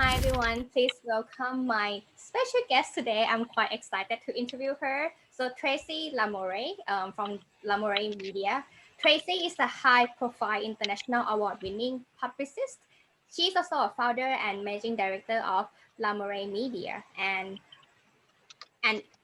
Hi everyone, please welcome my special guest today. I'm quite excited to interview her. So Tracy Lamourie from Lamourie Media. Tracy is a high-profile international award-winning publicist. She's also a founder and managing director of Lamourie Media and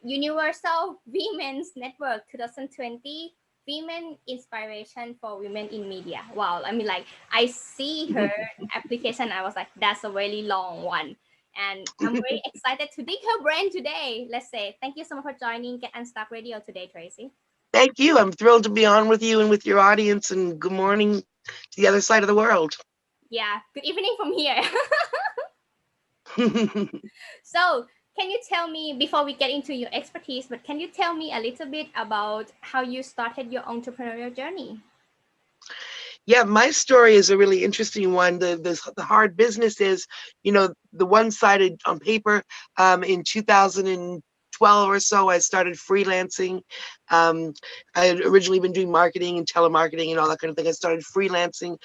Universal Women's Network 2020 Women Inspiration for Women in Media. Wow, I mean, like, I see her application, I was like, that's a really long one. And I'm very excited to dig her brain today. Let's say thank you so much for joining Get Unstuck Radio today, Tracy. Thank you. I'm thrilled to be on with you and with your audience, and good morning to the other side of the world. Yeah, good evening from here. So, can you tell me, before we get into your expertise, but can you tell me a little bit about how you started your entrepreneurial journey? Yeah, my story is a really interesting one. The hard business is, the one-sided on paper. In 2012 or so, I started freelancing. I had originally been doing marketing and telemarketing and all that kind of thing. I started freelancing,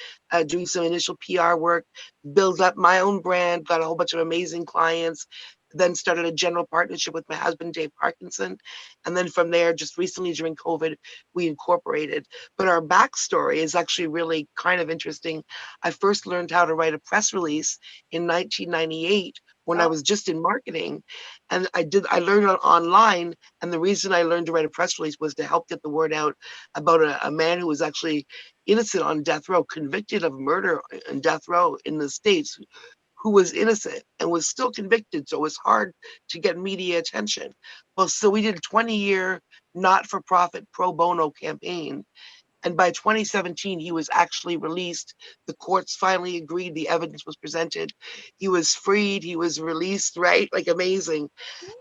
doing some initial PR work, built up my own brand, got a whole bunch of amazing clients. Then started a general partnership with my husband, Dave Parkinson. And then from there, just recently during COVID, we incorporated. But our backstory is actually really kind of interesting. I first learned how to write a press release in 1998 when I Wow. was just in marketing. And I learned it online. And the reason I learned to write a press release was to help get the word out about a man who was actually innocent on death row, convicted of murder on death row in the States, who was innocent and was still convicted. So it was hard to get media attention. Well, so we did a 20-year not-for-profit pro bono campaign. And by 2017, he was actually released. The courts finally agreed. The evidence was presented. He was freed. He was released, right? Like amazing.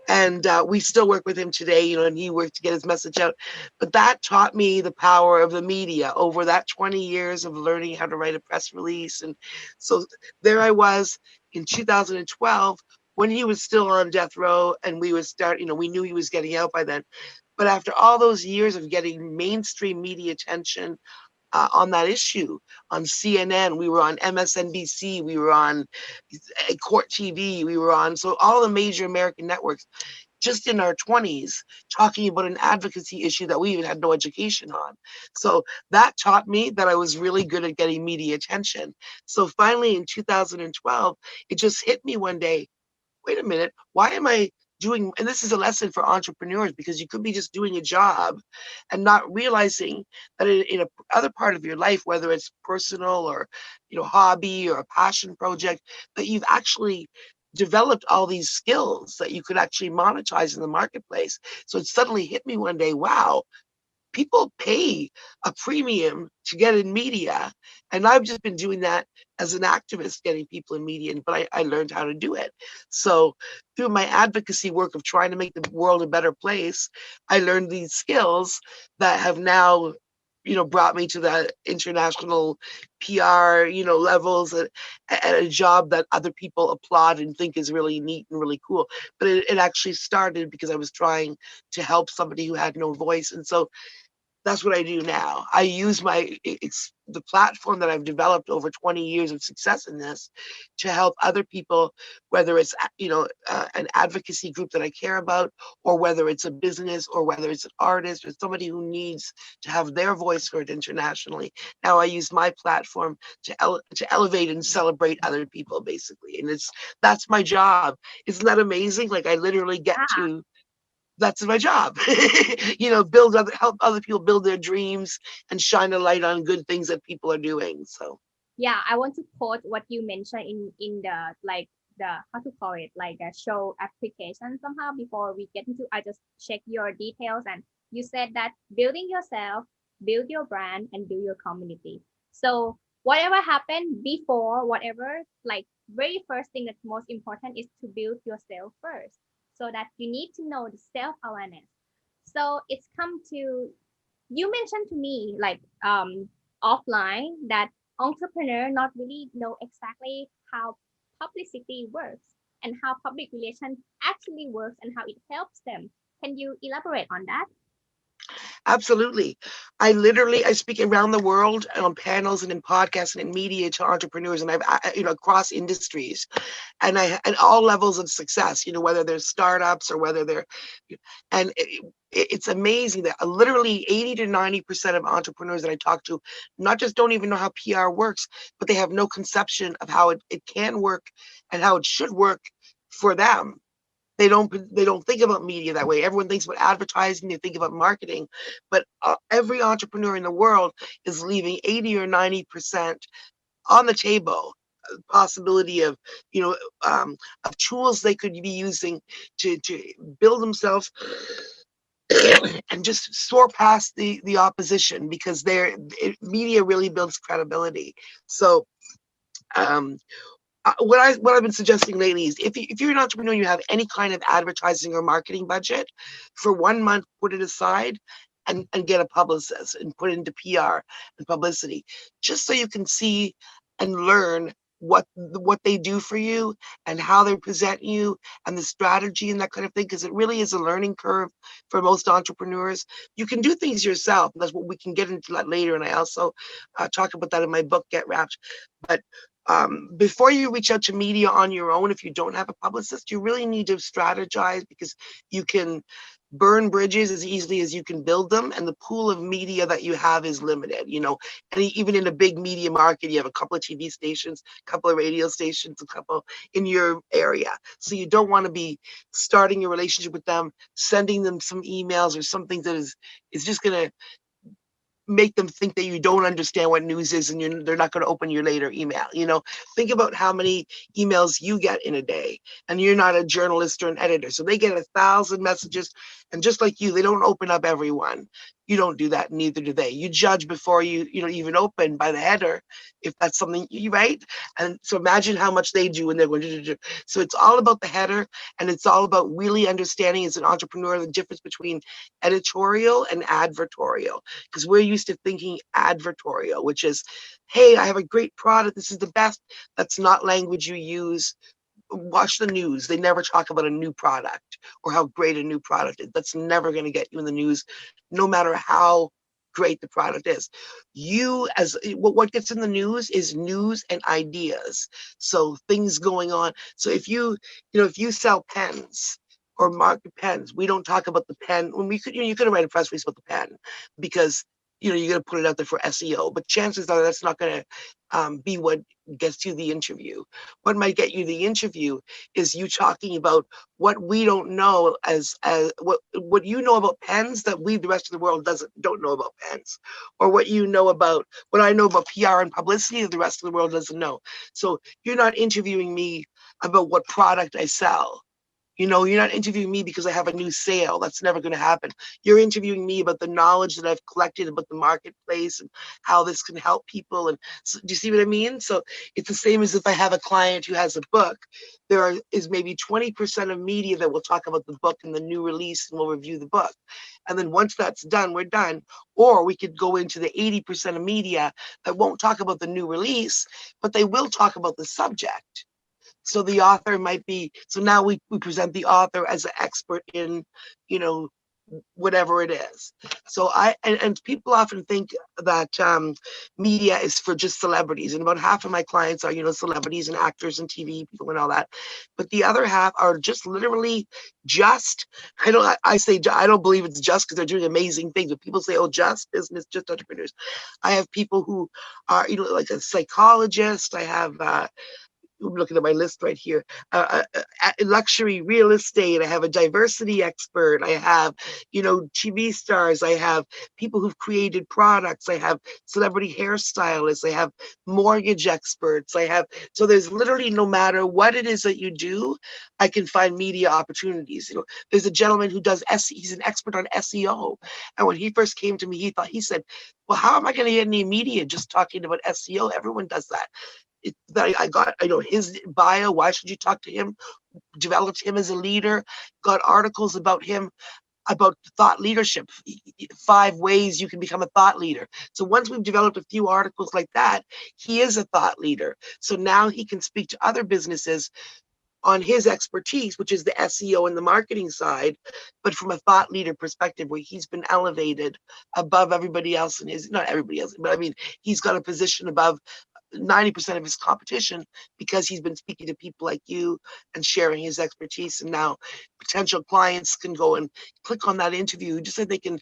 And we still work with him today, and he worked to get his message out. But that taught me the power of the media over that 20 years of learning how to write a press release. And so there I was in 2012 when he was still on death row, and we would start, we knew he was getting out by then. But after all those years of getting mainstream media attention on that issue, on CNN, we were on MSNBC, we were on Court TV, we were on, so all the major American networks, just in our 20s, talking about an advocacy issue that we even had no education on. So that taught me that I was really good at getting media attention. So finally in 2012, it just hit me one day, wait a minute, why am I doing, and this is a lesson for entrepreneurs, because you could be just doing a job and not realizing that in a other part of your life, whether it's personal or, hobby or a passion project, that you've actually developed all these skills that you could actually monetize in the marketplace. So it suddenly hit me one day, wow, people pay a premium to get in media. And I've just been doing that as an activist, getting people in media, but I learned how to do it. So through my advocacy work of trying to make the world a better place, I learned these skills that have now, brought me to the international PR, levels at a job that other people applaud and think is really neat and really cool. But it actually started because I was trying to help somebody who had no voice. And so that's what I do now. I use the platform that I've developed over 20 years of success in this to help other people, whether it's an advocacy group that I care about, or whether it's a business, or whether it's an artist or somebody who needs to have their voice heard internationally. Now I use my platform to elevate and celebrate other people, basically, and that's my job. Isn't that amazing? Like I literally get Yeah. to that's my job. Help other people build their dreams and shine a light on good things that people are doing. So Yeah, I want to quote what you mentioned in the, like, the, how to call it, like a show application somehow. Before we get into, I just check your details, and you said that building yourself, build your brand, and build your community. So whatever happened before, whatever, like, very first thing that's most important is to build yourself first, so that you need to know the self-awareness. So it's come to, you mentioned to me, like, offline, that entrepreneur not really know exactly how publicity works and how public relations actually works and how it helps them. Can you elaborate on that? Absolutely. I speak around the world on panels and in podcasts and in media to entrepreneurs, and across industries, and at all levels of success, whether they're startups or whether they're, and it's amazing that literally 80 to 90% of entrepreneurs that I talk to, not just don't even know how PR works, but they have no conception of how it can work and how it should work for them. They don't think about media that way. Everyone thinks about advertising, they think about marketing, but every entrepreneur in the world is leaving 80 or 90% on the table. Possibility of you know of tools they could be using to build themselves and just soar past the opposition, because media really builds credibility. So um what I've been suggesting lately is, if you're an entrepreneur and you have any kind of advertising or marketing budget, for 1 month, put it aside and get a publicist and put it into PR and publicity, just so you can see and learn what they do for you and how they present you and the strategy and that kind of thing, because it really is a learning curve for most entrepreneurs. You can do things yourself. That's what we can get into that later, and I also talk about that in my book, Get Wrapped. But before you reach out to media on your own, if you don't have a publicist, you really need to strategize, because you can burn bridges as easily as you can build them, and the pool of media that you have is limited. And even in a big media market, you have a couple of TV stations, a couple of radio stations, a couple in your area. So you don't want to be starting a relationship with them, sending them some emails or something that is just going to make them think that you don't understand what news is, and they're not going to open your later email. Think about how many emails you get in a day, and you're not a journalist or an editor, so they get 1,000 messages, and just like you, they don't open up every one. You don't do that, neither do they. You judge before you even open by the header, if that's something you write. And so imagine how much they do when they're going to do. So it's all about the header, and it's all about really understanding as an entrepreneur the difference between editorial and advertorial, because we're used to thinking advertorial, which is, hey, I have a great product, this is the best. That's not language you use. Watch the news. They never talk about a new product or how great a new product is. That's never going to get you in the news, no matter how great the product is. What gets in the news is news and ideas. So things going on. So if you sell pens or market pens, we don't talk about the pen. When you could write a press release about the pen, because you're going to put it out there for SEO, but chances are that's not going to be what gets you the interview. What might get you the interview is you talking about what we don't know, as what you know about pens that the rest of the world don't know about pens, or what I know about PR and publicity that the rest of the world doesn't know. So you're not interviewing me about what product I sell. You're not interviewing me because I have a new sale. That's never going to happen. You're interviewing me about the knowledge that I've collected about the marketplace and how this can help people. And so, do you see what I mean? So it's the same as if I have a client who has a book. Is maybe 20% of media that will talk about the book and the new release, and we'll review the book. And then once that's done, we're done. Or we could go into the 80% of media that won't talk about the new release, but they will talk about the subject. So the author might be, so now we present the author as an expert in, you know, whatever it is. So and people often think that media is for just celebrities, and about half of my clients are, celebrities and actors and TV people and all that. But the other half are just literally just, I don't believe it's just, because they're doing amazing things. But people say, oh, just business, just entrepreneurs. I have people who are, like a psychologist. I have, I'm looking at my list right here. Luxury real estate. I have a diversity expert. I have, TV stars. I have people who've created products. I have celebrity hairstylists. I have mortgage experts. So there's literally, no matter what it is that you do, I can find media opportunities. There's a gentleman who does he's an expert on SEO. And when he first came to me, he said, well, how am I going to get any media just talking about SEO? Everyone does that. I got, his bio. Why should you talk to him? Developed him as a leader. Got articles about him, about thought leadership, 5 ways you can become a thought leader. So once we've developed a few articles like that, he is a thought leader. So now he can speak to other businesses on his expertise, which is the SEO and the marketing side, but from a thought leader perspective, where he's been elevated above everybody else in his, not everybody else, but I mean, he's got a position above 90% of his competition because he's been speaking to people like you and sharing his expertise. And now potential clients can go and click on that interview, just like they can.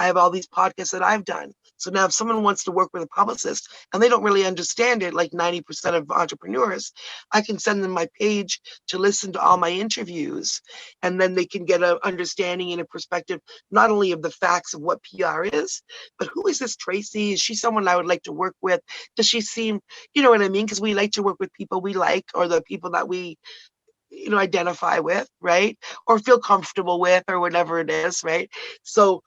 I have all these podcasts that I've done. So now if someone wants to work with a publicist and they don't really understand it, like 90% of entrepreneurs, I can send them my page to listen to all my interviews. And then they can get an understanding and a perspective, not only of the facts of what PR is, but who is this Tracy? Is she someone I would like to work with? Does she seem, you know what I mean? Because we like to work with people we like, or the people that we, identify with, right? Or feel comfortable with, or whatever it is, right? So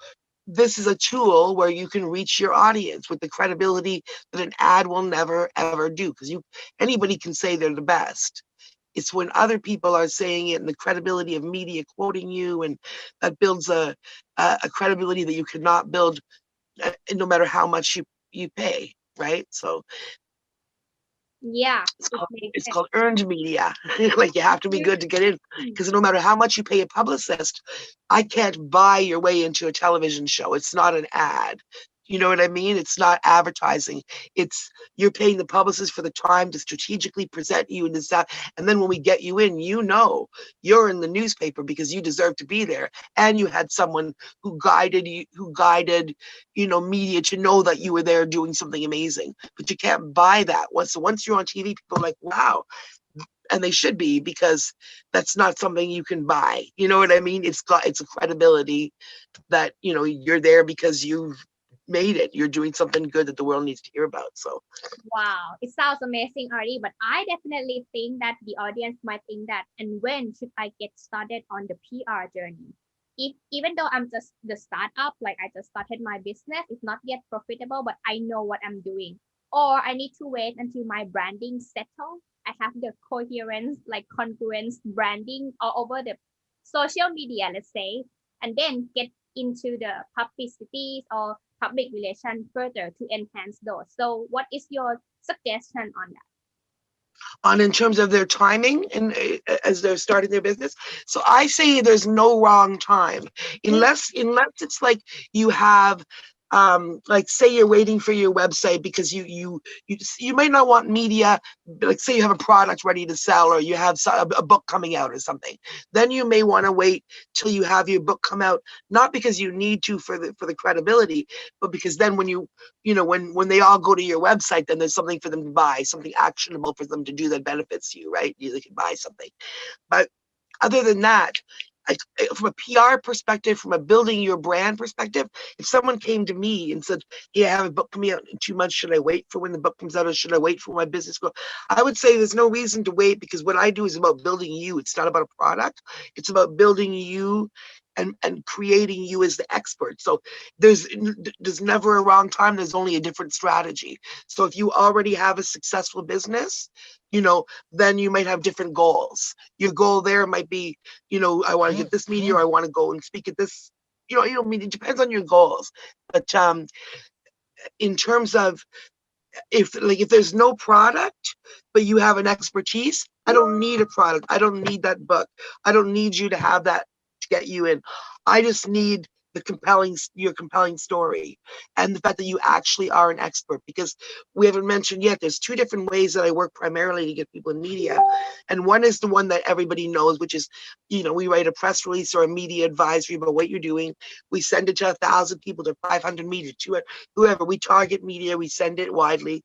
this is a tool where you can reach your audience with the credibility that an ad will never ever do, because anybody can say they're the best. It's when other people are saying it and the credibility of media quoting you, and that builds a credibility that you cannot build no matter how much you pay, right? So Yeah, it's it called makes it's sense. called earned media. Like, you have to be good to get in, because no matter how much you pay a publicist, I can't buy your way into a television show. It's not an ad. You know what I mean? It's not advertising. It's You're paying the publicist for the time to strategically present you in this stuff. And then when we get you in, you're in the newspaper because you deserve to be there. And you had someone who guided you, media to know that you were there doing something amazing. But you can't buy that. Once you're on TV, people are like, wow. And they should be, because that's not something you can buy. You know what I mean? It's a credibility that, you're there because you've made it. You're doing something good that the world needs to hear about. So Wow, it sounds amazing, Ari, but I definitely think that the audience might think that, and when should I get started on the PR journey? If even though I'm just the startup, like I just started my business, it's not yet profitable, but I know what I'm doing. Or I need to wait until my branding settle. I have the coherence, like congruence branding all over the social media, let's say, and then get into the publicities or public relations further to enhance those. So what is your suggestion on that? in terms of their timing, and as they're starting their business, so I say there's no wrong time, unless it's like you have, like, say you're waiting for your website because you might not want media. Like, say you have a product ready to sell, or you have a book coming out or something, then you may want to wait till you have your book come out, not because you need to for the credibility, but because then when they all go to your website, then there's something for them to buy, something actionable for them to do that benefits you, right? They can buy something. But other than that, from a PR perspective, from a building your brand perspective, if someone came to me and said, "Hey, I have a book coming out in 2 months. Should I wait for when the book comes out, or should I wait for my business growth?" I would say there's no reason to wait, because what I do is about building you. It's not about a product. It's about building you and creating you as the expert. So there's never a wrong time. There's only a different strategy. So if you already have a successful business, then you might have different goals. Your goal there might be, I want to get this media, or I want to go and speak at this. I mean, it depends on your goals. But in terms of, if there's no product, but you have an expertise, I don't need a product. I don't need that book. I don't need you to have that to get you in. I just need your compelling story, and the fact that you actually are an expert. Because we haven't mentioned yet, there's two different ways that I work primarily to get people in media. And one is the one that everybody knows, which is, we write a press release or a media advisory about what you're doing. We send it to 1,000 people, to 500 media, to whoever. We target media, we send it widely.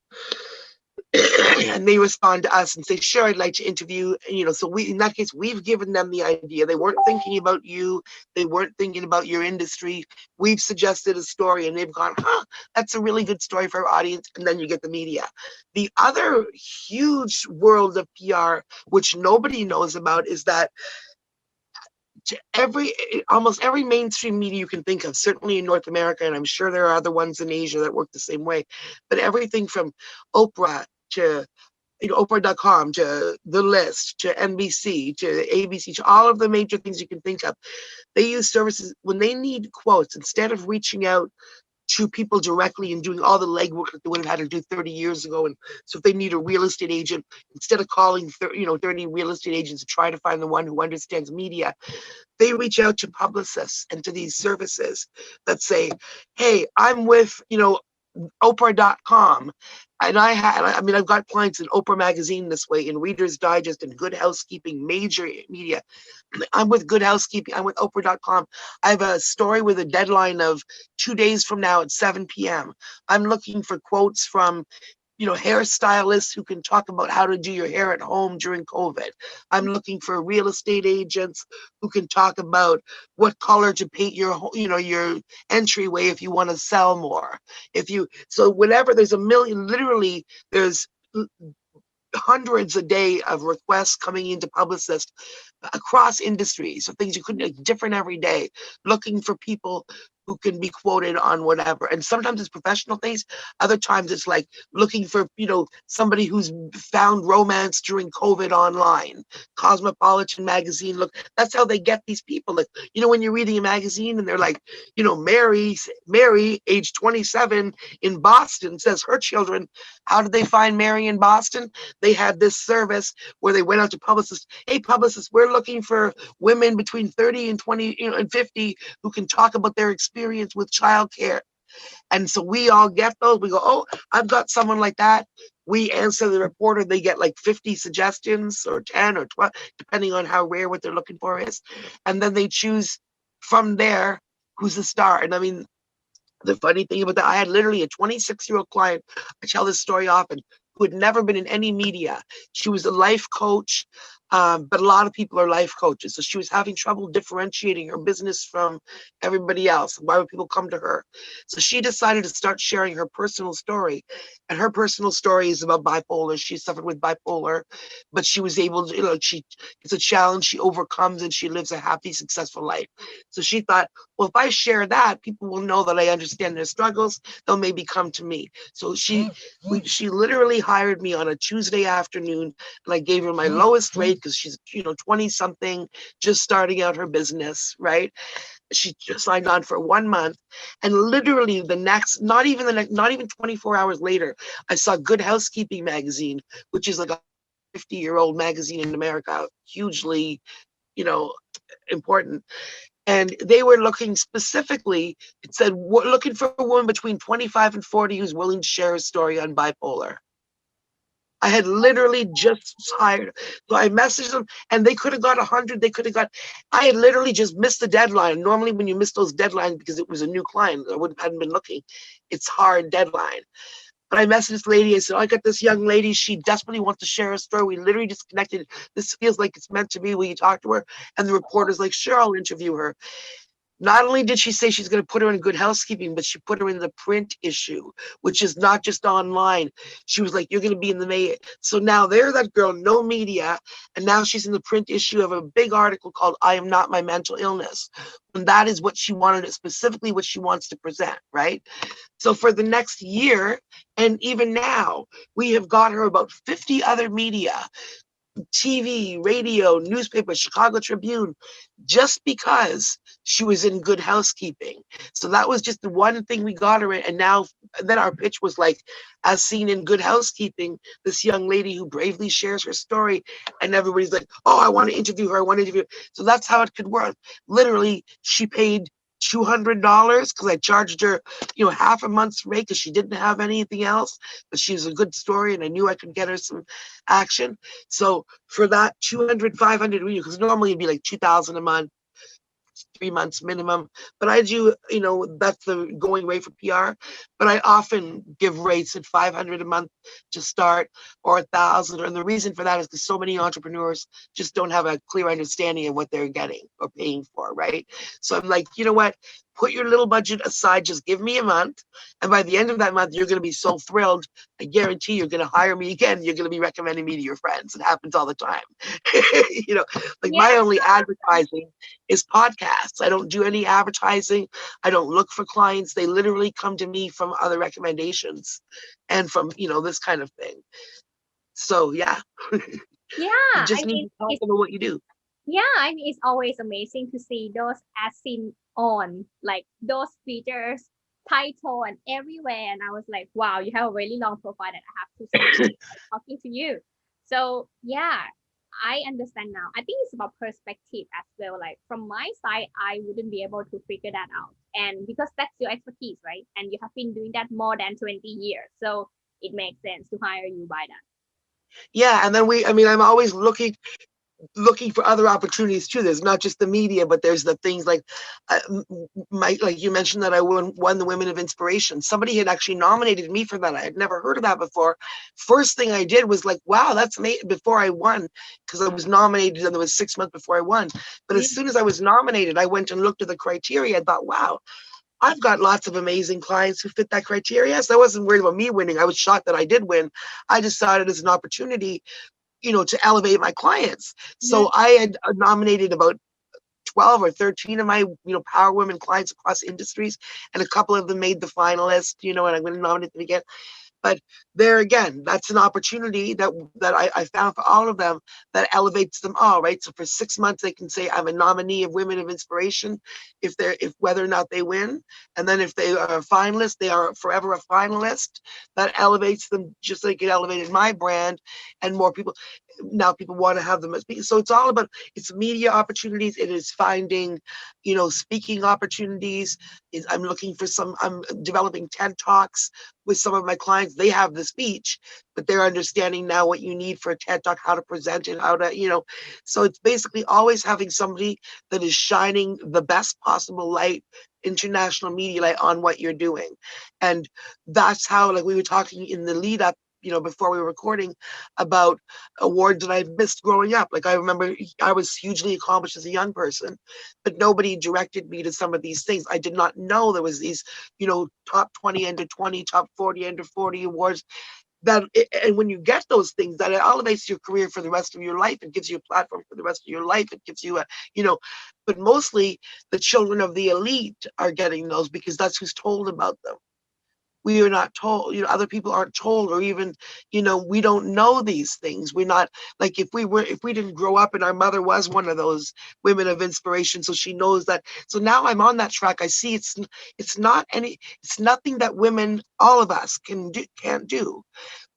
And they respond to us and say, "Sure, I'd like to interview." So in that case, we've given them the idea. They weren't thinking about you. They weren't thinking about your industry. We've suggested a story, and they've gone, "That's a really good story for our audience." And then you get the media. The other huge world of PR, which nobody knows about, is that almost every mainstream media you can think of, certainly in North America, and I'm sure there are other ones in Asia that work the same way, but everything from Oprah to Oprah.com, to The List, to NBC, to ABC, to all of the major things you can think of, they use services when they need quotes. Instead of reaching out to people directly and doing all the legwork that they would have had to do 30 years ago. And so if they need a real estate agent, instead of calling 30 real estate agents to try to find the one who understands media, they reach out to publicists and to these services that say, hey, I'm with, Oprah.com. And I've got clients in Oprah Magazine this way, in Reader's Digest, and Good Housekeeping, major media. I'm with Good Housekeeping. I'm with Oprah.com. I have a story with a deadline of 2 days from now at 7 p.m. I'm looking for quotes from hairstylists who can talk about how to do your hair at home during COVID. I'm looking for real estate agents who can talk about what color to paint your entryway if you want to sell more. So whenever there's a million, literally there's hundreds a day of requests coming into Publicist across industries, so things you couldn't, different every day, looking for people who can be quoted on whatever. And sometimes it's professional things. Other times it's like looking for, somebody who's found romance during COVID online. Cosmopolitan magazine, look, that's how they get these people. Like, when you're reading a magazine and they're like, Mary, age 27 in Boston, says her children, how did they find Mary in Boston? They had this service where they went out to publicists. Hey, publicists, we're looking for women between 30 and 20, and 50 who can talk about their experience with childcare. And so we all get those. We go, oh, I've got someone like that. We answer the reporter. They get like 50 suggestions or 10 or 12, depending on how rare what they're looking for is. And then they choose from there who's the star. And I mean, the funny thing about that, I had literally a 26-year-old client. I tell this story often, who had never been in any media. She was a life coach, but a lot of people are life coaches. So she was having trouble differentiating her business from everybody else. Why would people come to her? So she decided to start sharing her personal story. And her personal story is about bipolar. She suffered with bipolar, but she was able to, it's a challenge she overcomes, and she lives a happy, successful life. So she thought, well, if I share that, people will know that I understand their struggles. They'll maybe come to me. So she literally hired me on a Tuesday afternoon, and I gave her my lowest rate because she's 20 something, just starting out her business, right? She just signed on for 1 month, and literally the next, not even 24 hours later, I saw Good Housekeeping magazine, which is like a 50-year-old magazine in America, hugely, important. And they were looking specifically, it said, looking for a woman between 25 and 40 who's willing to share a story on bipolar. I had literally just hired. So I messaged them, and they could have got 100. I had literally just missed the deadline. Normally when you miss those deadlines, because it was a new client, hadn't been looking, it's hard deadline. But I messaged this lady. I said, I got this young lady. She desperately wants to share a story. We literally just connected. This feels like it's meant to be. Will you talk to her? And the reporter's like, sure, I'll interview her. Not only did she say she's going to put her in Good Housekeeping, but she put her in the print issue, which is not just online. She was like, you're going to be in the May. So now there's that girl, no media. And now she's in the print issue of a big article called I Am Not My Mental Illness. And that is what she wanted, specifically what she wants to present, right? So for the next year, and even now, we have got her about 50 other media, TV, radio, newspaper, Chicago Tribune, just because she was in Good Housekeeping. So that was just the one thing we got her in. And then our pitch was like, as seen in Good Housekeeping, this young lady who bravely shares her story, and everybody's like, oh, I want to interview her. So that's how it could work. Literally, she paid $200 because I charged her, half a month's rate because she didn't have anything else, but she was a good story and I knew I could get her some action. So for that 200, 500, because normally it'd be like 2,000 a month, 3 months minimum, but I do, that's the going rate for PR, but I often give rates at 500 a month to start, or 1,000. And the reason for that is because so many entrepreneurs just don't have a clear understanding of what they're getting or paying for, right? So I'm like, you know what? Put your little budget aside, just give me a month. And by the end of that month, you're going to be so thrilled. I guarantee you're going to hire me again. You're going to be recommending me to your friends. It happens all the time. My only advertising is podcasts. I don't do any advertising. I don't look for clients. They literally come to me from other recommendations and from, this kind of thing. So, yeah. Yeah. You just need to talk about what you do. Yeah, it's always amazing to see those as seen on, like those features title and everywhere. And I was like, wow, you have a really long profile that I have to spend talking to you. So yeah, I understand now. I think it's about perspective as well. Like from my side, I wouldn't be able to figure that out. And because that's your expertise, right? And you have been doing that more than 20 years. So it makes sense to hire you by that. Yeah, and then I'm always looking for other opportunities too. There's not just the media, but there's the things like like you mentioned that I won the Women of Inspiration. Somebody had actually nominated me for that. I had never heard of that before. First thing I did was like, wow, that's amazing, before I won, because I was nominated and it was 6 months before I won. But as soon as I was nominated, I went and looked at the criteria. I thought, wow, I've got lots of amazing clients who fit that criteria. So I wasn't worried about me winning. I was shocked that I did win. I just saw it as an opportunity, to elevate my clients. So I had nominated about 12 or 13 of my, power women clients across industries, and a couple of them made the finalist, and I'm going to nominate them again. But there again, that's an opportunity that I found for all of them that elevates them all, right? So for 6 months, they can say, I'm a nominee of Women of Inspiration, if whether or not they win. And then if they are a finalist, they are forever a finalist. That elevates them just like it elevated my brand, and more people. Now people want to have them as speakers. So it's all about, it's media opportunities. It is finding, speaking opportunities. I'm developing TED Talks with some of my clients. They have the speech, but they're understanding now what you need for a TED Talk, how to present it, how to, so it's basically always having somebody that is shining the best possible light, international media light, on what you're doing. And that's how, like we were talking in the lead up, before we were recording, about awards that I've missed growing up. Like I remember I was hugely accomplished as a young person, but nobody directed me to some of these things. I did not know there was these, top 20 under 20, top 40 under 40 awards. And when you get those things, that it elevates your career for the rest of your life. It gives you a platform for the rest of your life. It gives you but mostly the children of the elite are getting those because that's who's told about them. We are not told, other people aren't told, or even, we don't know these things. We're not, like, if we didn't grow up and our mother was one of those women of inspiration, so she knows that. So now I'm on that track. I see it's nothing that women, all of us can't do.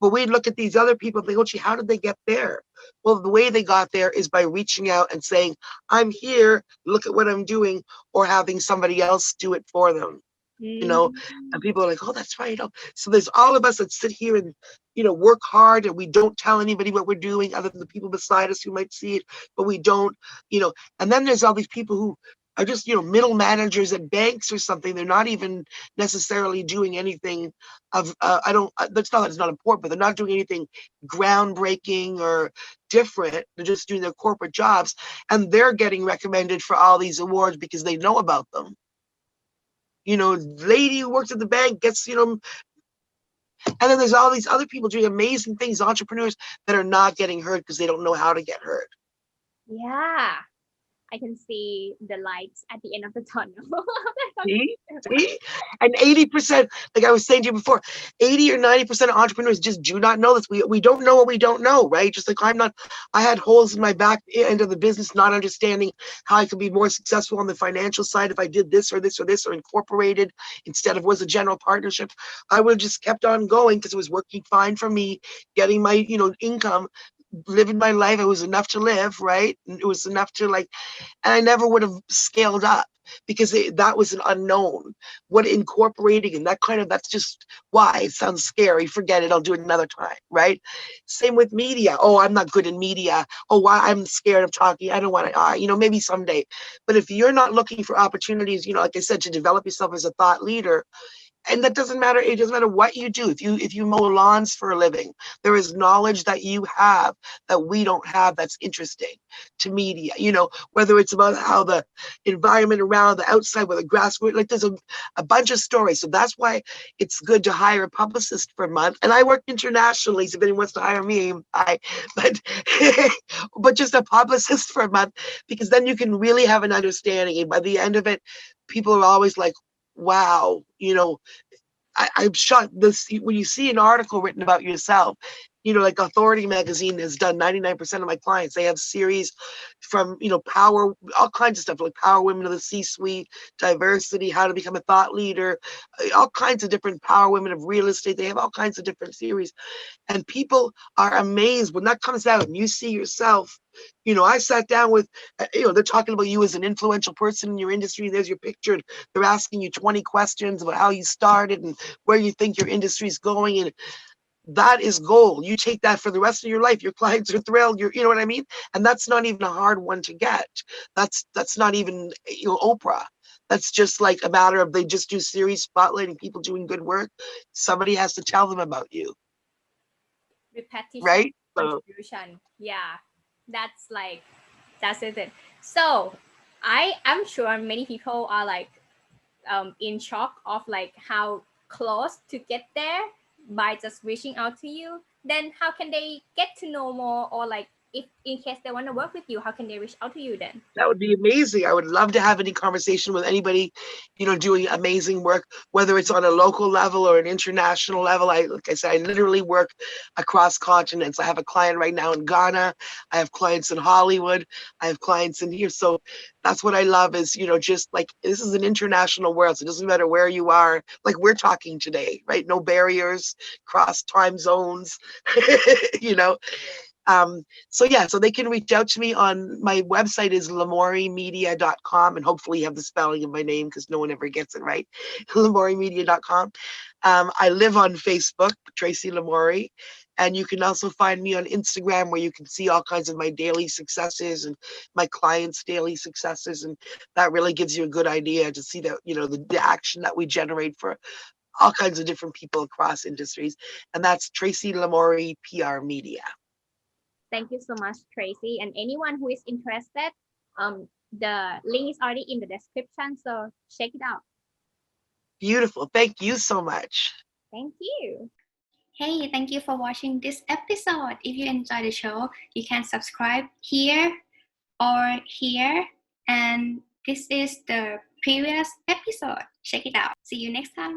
But we look at these other people and think, oh, gee, how did they get there? Well, the way they got there is by reaching out and saying, I'm here, look at what I'm doing, or having somebody else do it for them. And people are like, oh, that's right. So there's all of us that sit here and, work hard, and we don't tell anybody what we're doing other than the people beside us who might see it, but we don't, and then there's all these people who are just, middle managers at banks or something. They're not even necessarily doing anything of, that's not, it's not important, but they're not doing anything groundbreaking or different. They're just doing their corporate jobs, and they're getting recommended for all these awards because they know about them. Lady who works at the bank gets, and then there's all these other people doing amazing things, entrepreneurs that are not getting heard because they don't know how to get heard. Yeah, I can see the lights at the end of the tunnel. See? And 80%, like I was saying to you before, 80 or 90% of entrepreneurs just do not know this. We don't know what we don't know, right? Just like I had holes in my back end of the business, not understanding how I could be more successful on the financial side if I did this or this or this, or incorporated instead of was a general partnership. I would have just kept on going because it was working fine for me, getting my, income, living my life. It was enough to live, right? It was enough to and I never would have scaled up because that was an unknown. What incorporating and that's just why it sounds scary. Forget it. I'll do it another time, right? Same with media. Oh, I'm not good in media. Oh, why I'm scared of talking. I don't want to, maybe someday. But if you're not looking for opportunities, like I said, to develop yourself as a thought leader, and that doesn't matter. It doesn't matter what you do. If you mow lawns for a living, there is knowledge that you have that we don't have that's interesting to media. Whether it's about how the environment around the outside, where the grass grew, like there's a bunch of stories. So that's why it's good to hire a publicist for a month. And I work internationally, so if anyone wants to hire me, but but just a publicist for a month, because then you can really have an understanding. And by the end of it, people are always like, wow, I'm shocked. When you see an article written about yourself, You know, like Authority magazine has done 99% of my clients. They have series from, you know, power, all kinds of stuff, like Power Women of the C-Suite, diversity, how to become a thought leader, all kinds of different power women of real estate. They have all kinds of different series. And people are amazed when that comes out and you see yourself. You know, I sat down with, you know, they're talking about you as an influential person in your industry. There's your picture. And they're asking you 20 questions about how you started and where you think your industry is going. And that is gold. You take that for the rest of your life. Your clients are thrilled. You know what I mean? And that's not even a hard one to get. That's not even, you know, Oprah. That's just like a matter of they just do series spotlighting people doing good work. Somebody has to tell them about you, Repetition, right? So contribution. Yeah, that's it. So I'm sure many people are like in shock of like how close to get there by just reaching out to you. Then how can they get to know more, or like if in case they want to work with you, how can they reach out to you then? that would be amazing. I would love to have any conversation with anybody, you know, doing amazing work, whether it's on a local level or an international level. Like I said, I literally work across continents. I have a client right now in Ghana. I have clients in Hollywood. I have clients in here. So that's what I love is, you know, just like this is an international world. So it doesn't matter where you are, like we're talking today, right? No barriers, cross time zones, you know. So yeah, so they can reach out to me on my website is lamouriemedia.com, and hopefully you have the spelling of my name because no one ever gets it right. lamouriemedia.com. I live on Facebook, Tracy Lamourie, and you can also find me on Instagram where you can see all kinds of my daily successes and my clients' daily successes, and that really gives you a good idea to see that, you know, the action that we generate for all kinds of different people across industries, and that's Tracy Lamourie PR Media. Thank you so much, Tracy. And anyone who is interested, the link is already in the description, so check it out. Beautiful. Thank you so much. Thank you. Hey, thank you for watching this episode. If you enjoyed the show, you can subscribe here or here. And this is the previous episode. Check it out. See you next time.